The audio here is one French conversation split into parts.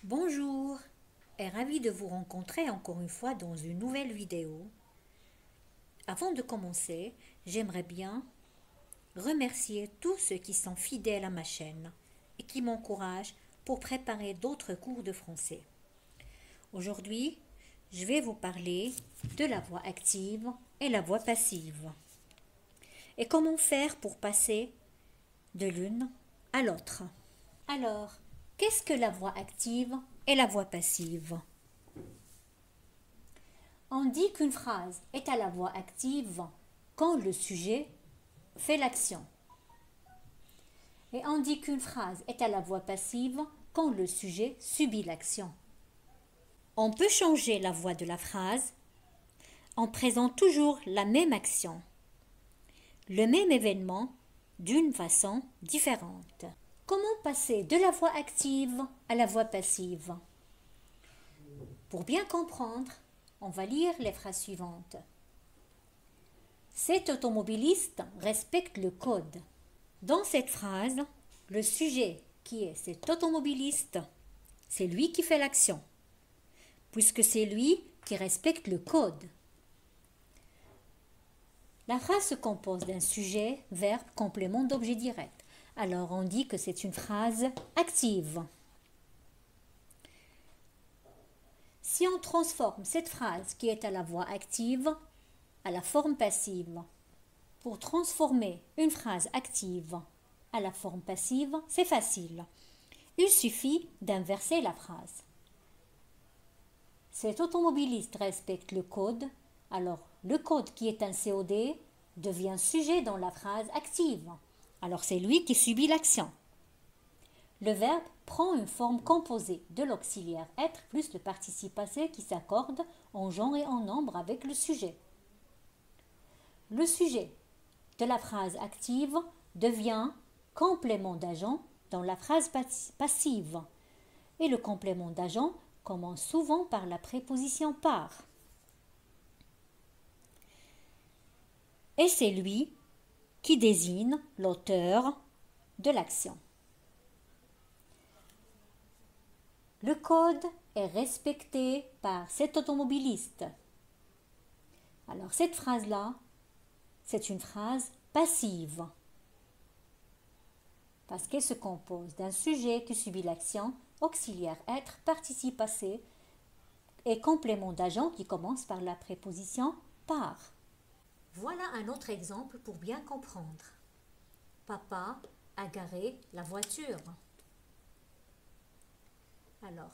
Bonjour et ravi de vous rencontrer encore une fois dans une nouvelle vidéo. Avant de commencer, j'aimerais bien remercier tous ceux qui sont fidèles à ma chaîne et qui m'encouragent pour préparer d'autres cours de français. Aujourd'hui, je vais vous parler de la voix active et la voix passive. Et comment faire pour passer de l'une à l'autre. Alors, qu'est-ce que la voix active et la voix passive? On dit qu'une phrase est à la voix active quand le sujet fait l'action. Et on dit qu'une phrase est à la voix passive quand le sujet subit l'action. On peut changer la voix de la phrase en présente toujours la même action, le même événement d'une façon différente. Comment passer de la voix active à la voix passive? Pour bien comprendre, on va lire les phrases suivantes. Cet automobiliste respecte le code. Dans cette phrase, le sujet qui est cet automobiliste, c'est lui qui fait l'action, puisque c'est lui qui respecte le code. La phrase se compose d'un sujet, verbe, complément d'objet direct. Alors on dit que c'est une phrase active. Si on transforme cette phrase qui est à la voix active à la forme passive, pour transformer une phrase active à la forme passive, c'est facile. Il suffit d'inverser la phrase. Cet automobiliste respecte le code, alors le code qui est un COD devient sujet dans la phrase active. Alors c'est lui qui subit l'action. Le verbe prend une forme composée de l'auxiliaire être plus le participe passé qui s'accorde en genre et en nombre avec le sujet. Le sujet de la phrase active devient complément d'agent dans la phrase passive. Et le complément d'agent commence souvent par la préposition par. Et c'est lui qui désigne l'auteur de l'action. Le code est respecté par cet automobiliste. Alors cette phrase-là, c'est une phrase passive parce qu'elle se compose d'un sujet qui subit l'action, auxiliaire être, participe passé et complément d'agent qui commence par la préposition par. Voilà un autre exemple pour bien comprendre. Papa a garé la voiture. Alors,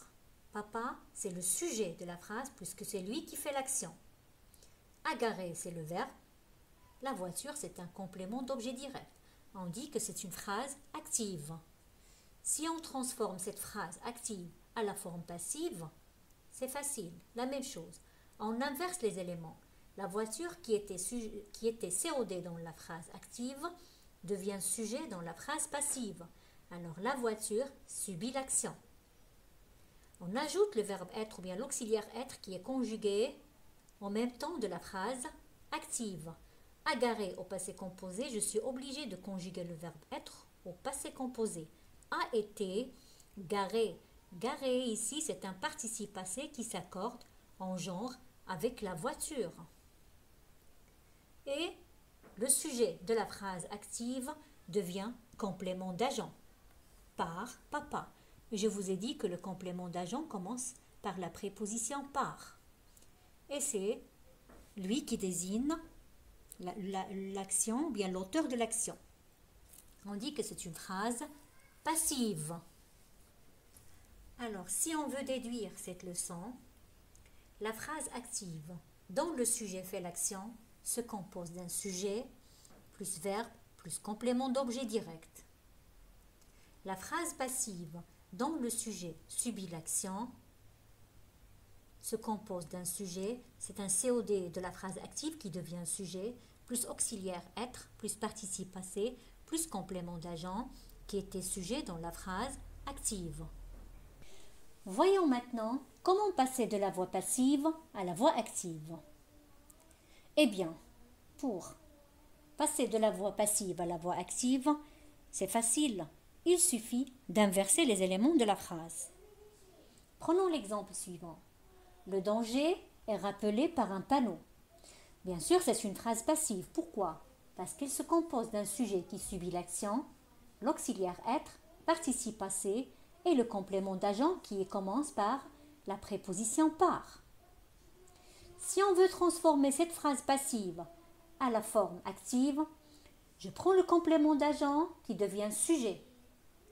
papa, c'est le sujet de la phrase puisque c'est lui qui fait l'action. A garer, c'est le verbe. La voiture, c'est un complément d'objet direct. On dit que c'est une phrase active. Si on transforme cette phrase active à la forme passive, c'est facile, la même chose. On inverse les éléments. La voiture qui était COD dans la phrase active devient sujet dans la phrase passive. Alors la voiture subit l'action. On ajoute le verbe être ou bien l'auxiliaire être qui est conjugué en même temps de la phrase active. À garer au passé composé, je suis obligé de conjuguer le verbe être au passé composé. A été garé. Garé ici, c'est un participe passé qui s'accorde en genre avec la voiture. Et le sujet de la phrase active devient complément d'agent. Par papa. Je vous ai dit que le complément d'agent commence par la préposition par. Et c'est lui qui désigne l'action, ou bien l'auteur de l'action. On dit que c'est une phrase passive. Alors, si on veut déduire cette leçon, la phrase active dont le sujet fait l'action se compose d'un sujet plus verbe plus complément d'objet direct. La phrase passive dont le sujet subit l'action se compose d'un sujet, c'est un COD de la phrase active qui devient sujet, plus auxiliaire être, plus participe passé, plus complément d'agent qui était sujet dans la phrase active. Voyons maintenant comment passer de la voix passive à la voix active. Eh bien, pour passer de la voix passive à la voix active, c'est facile. Il suffit d'inverser les éléments de la phrase. Prenons l'exemple suivant. Le danger est rappelé par un panneau. Bien sûr, c'est une phrase passive. Pourquoi? Parce qu'elle se compose d'un sujet qui subit l'action, l'auxiliaire être, participe passé et le complément d'agent qui commence par la préposition par. Si on veut transformer cette phrase passive à la forme active, je prends le complément d'agent qui devient sujet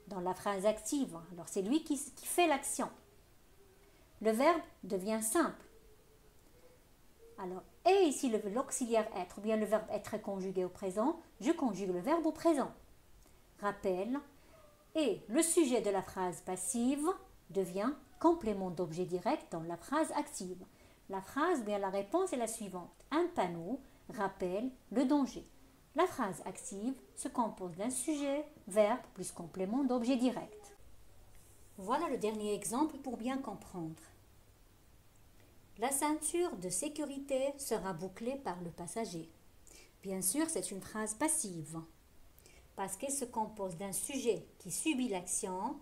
dans la phrase active. Alors c'est lui qui fait l'action. Le verbe devient simple. Alors, et ici l'auxiliaire être, ou bien le verbe être est conjugué au présent, je conjugue le verbe au présent. Rappel, et le sujet de la phrase passive devient complément d'objet direct dans la phrase active. La phrase, bien la réponse est la suivante. Un panneau rappelle le danger. La phrase active se compose d'un sujet, verbe plus complément d'objet direct. Voilà le dernier exemple pour bien comprendre. La ceinture de sécurité sera bouclée par le passager. Bien sûr, c'est une phrase passive parce qu'elle se compose d'un sujet qui subit l'action,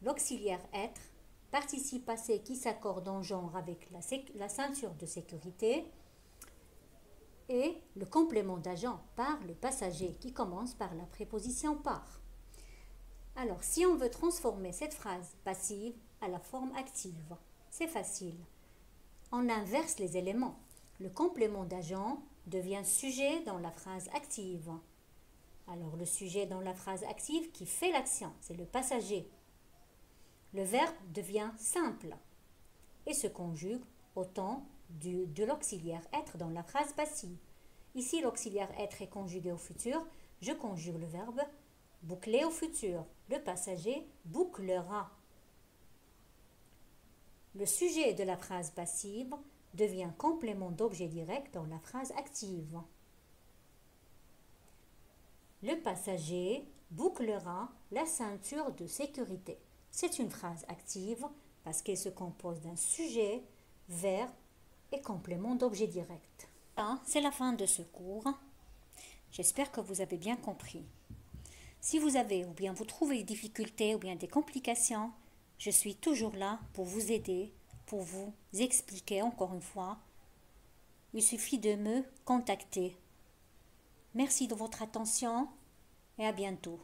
l'auxiliaire être, participe passé qui s'accorde en genre avec la ceinture de sécurité et le complément d'agent par le passager qui commence par la préposition par. Alors, si on veut transformer cette phrase passive à la forme active, c'est facile. On inverse les éléments. Le complément d'agent devient sujet dans la phrase active. Alors, le sujet dans la phrase active qui fait l'action, c'est le passager. Le verbe devient simple et se conjugue au temps de l'auxiliaire être dans la phrase passive. Ici, l'auxiliaire être est conjugué au futur. Je conjugue le verbe boucler au futur. Le passager bouclera. Le sujet de la phrase passive devient complément d'objet direct dans la phrase active. Le passager bouclera la ceinture de sécurité. C'est une phrase active parce qu'elle se compose d'un sujet, verbe et complément d'objet direct. C'est la fin de ce cours. J'espère que vous avez bien compris. Si vous avez ou bien vous trouvez des difficultés ou bien des complications, je suis toujours là pour vous aider, pour vous expliquer encore une fois. Il suffit de me contacter. Merci de votre attention et à bientôt.